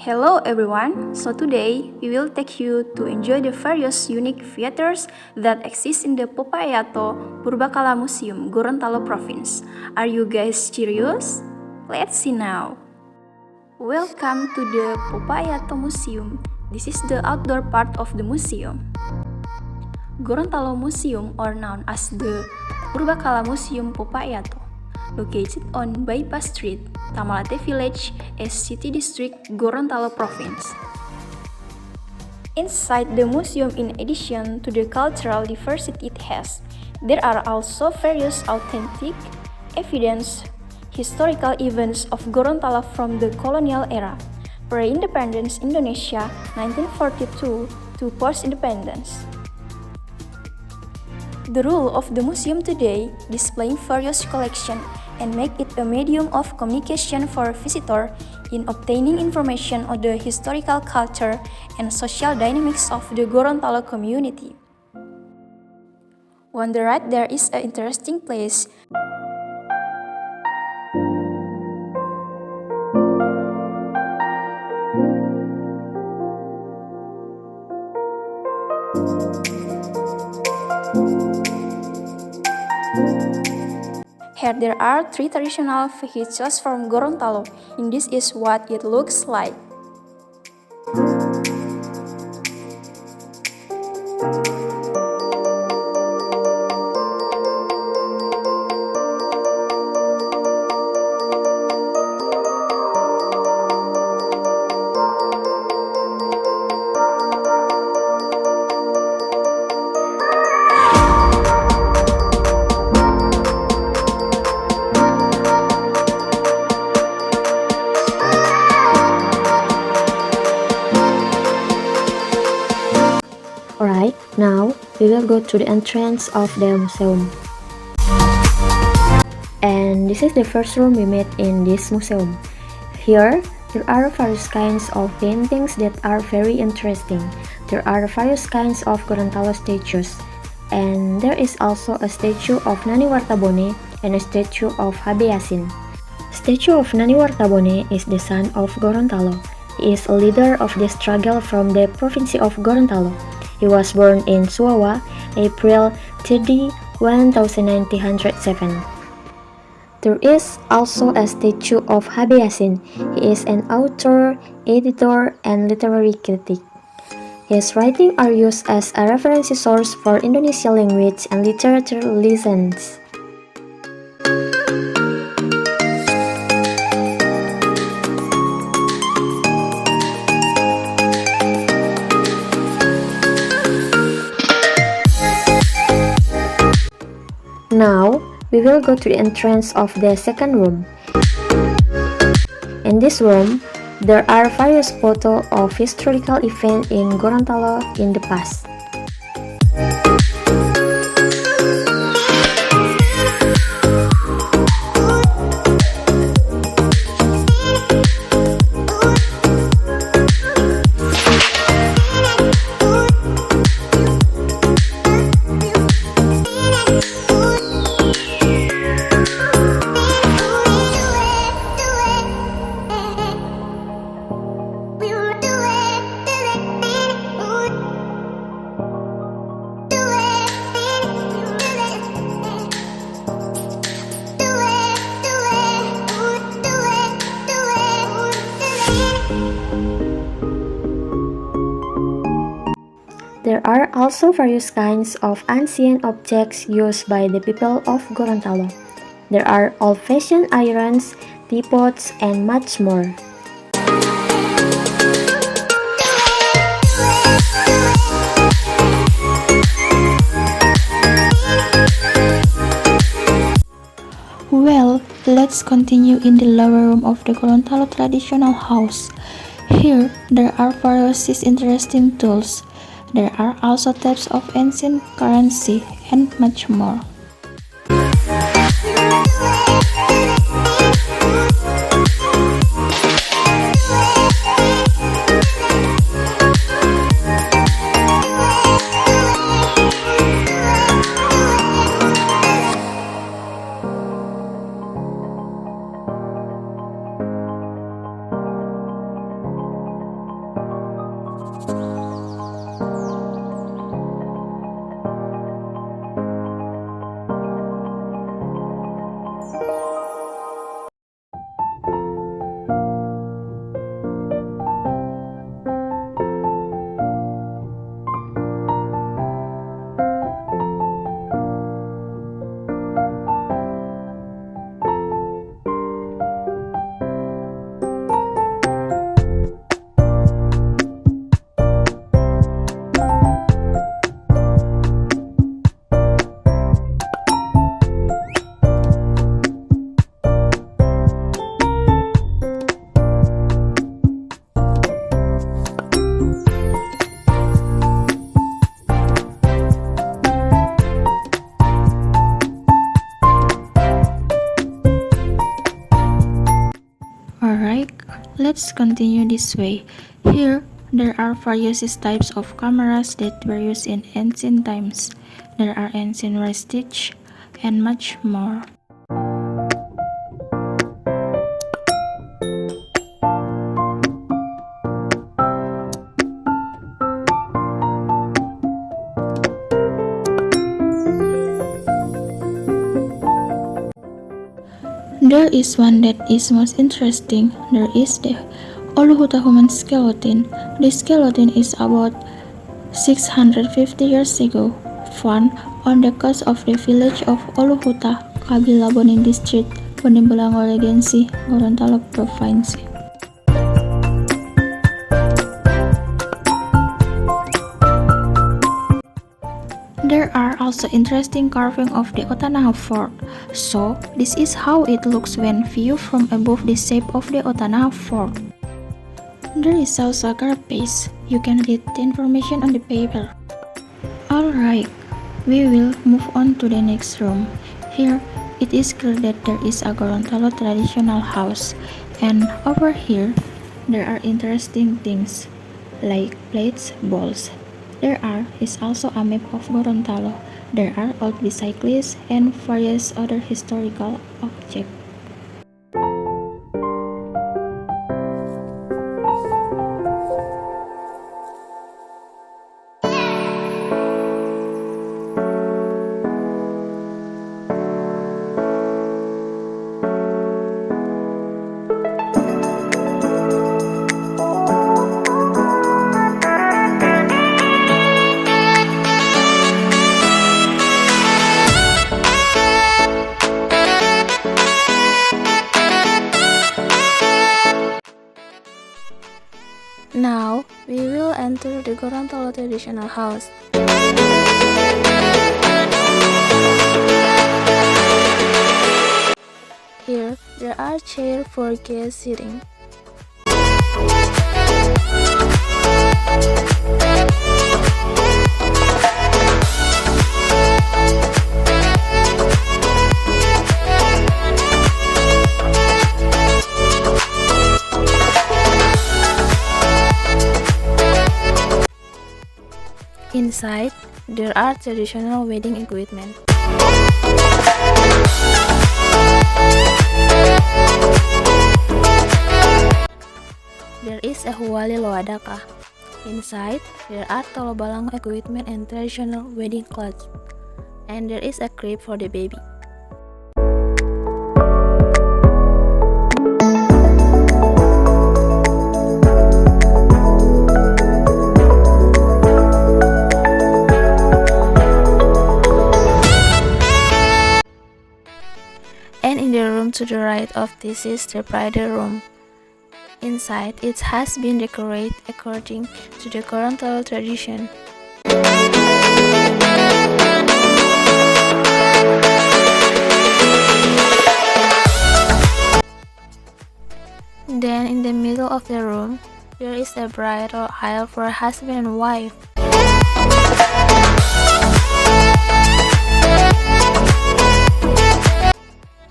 Hello everyone, so today we will take you to enjoy the various unique theaters that exist in the Popa Eyato Purbakala Museum, Gorontalo Province. Are you guys curious? Let's see now. Welcome to the Popa Eyato Museum. This is the outdoor part of the museum. Gorontalo Museum, or known as the Purbakala Museum Popa Eyato, located on Bypass Street, Tamalate Village, Siti District, Gorontalo Province. Inside the museum, in addition to the cultural diversity it has, there are also various authentic evidence, historical events of Gorontalo from the colonial era, pre-independence Indonesia 1942 to post-independence. The role of the museum today, displaying various collections and make it a medium of communication for visitors in obtaining information on the historical culture and social dynamics of the Gorontalo community. On the right, there is an interesting place. Here there are three traditional vehicles from Gorontalo, and this is what it looks like. Alright, now we will go to the entrance of the museum. And this is the first room we met in this museum. Here, there are various kinds of paintings that are very interesting. There are various kinds of Gorontalo statues. And there is also a statue of Nani Wartabone and a statue of Habe Yasin. Statue of Nani Wartabone is the son of Gorontalo. He is a leader of the struggle from the Provinsi of Gorontalo. He was born in Suawa, April 30, 1907. There is also a statue of Habe Yasin. He is an author, editor, and literary critic. His writings are used as a reference source for Indonesian language and literature lessons. Now, we will go to the entrance of the second room. In this room, there are various photos of historical events in Gorontalo in the past. There are also various kinds of ancient objects used by the people of Gorontalo. There are old-fashioned irons, teapots, and much more. Well, let's continue in the lower room of the Gorontalo traditional house. Here, there are various interesting tools. There are also types of ancient currency and much more. Let's continue this way. Here, there are various types of cameras that were used in ancient times. There are ancient vestige and much more. There is one that is most interesting. There is the Uluhuta human skeleton. This skeleton is about 650 years ago, found on the coast of the village of Uluhuta, Kabila Bonin District, Bonimbulango Regency, Gorontalo Provinsi. There are also interesting carving of the Otanaha Fort. So, this is how it looks when viewed from above the shape of the Otanaha Fort. There is also a carapace. You can read the information on the paper. Alright, we will move on to the next room. Here, it is clear that there is a Gorontalo traditional house. And over here, there are interesting things like plates, bowls. There is also a map of Gorontalo. There are old bicycles and various other historical objects. Now, we will enter the Gorontalo traditional house. Here, there are chairs for guest sitting. Inside, there are traditional wedding equipment. There is a huwali loadaka. Inside, there are tolobalang equipment and traditional wedding clothes. And there is a crib for the baby. And in the room to the right of this is the bridal room. Inside, it has been decorated according to the Gorontalo tradition. Then, in the middle of the room, there is a bridal aisle for husband and wife.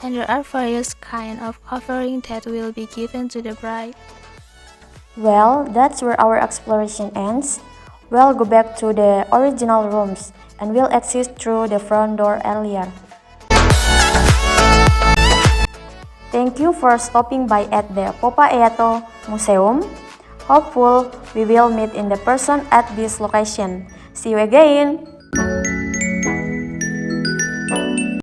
And there are various kinds of offerings that will be given to the bride. Well, that's where our exploration ends. We'll go back to the original rooms and we'll exit through the front door earlier. Thank you for stopping by at the Popa Eyato Museum. Hopeful we will meet in the person at this location. See you again!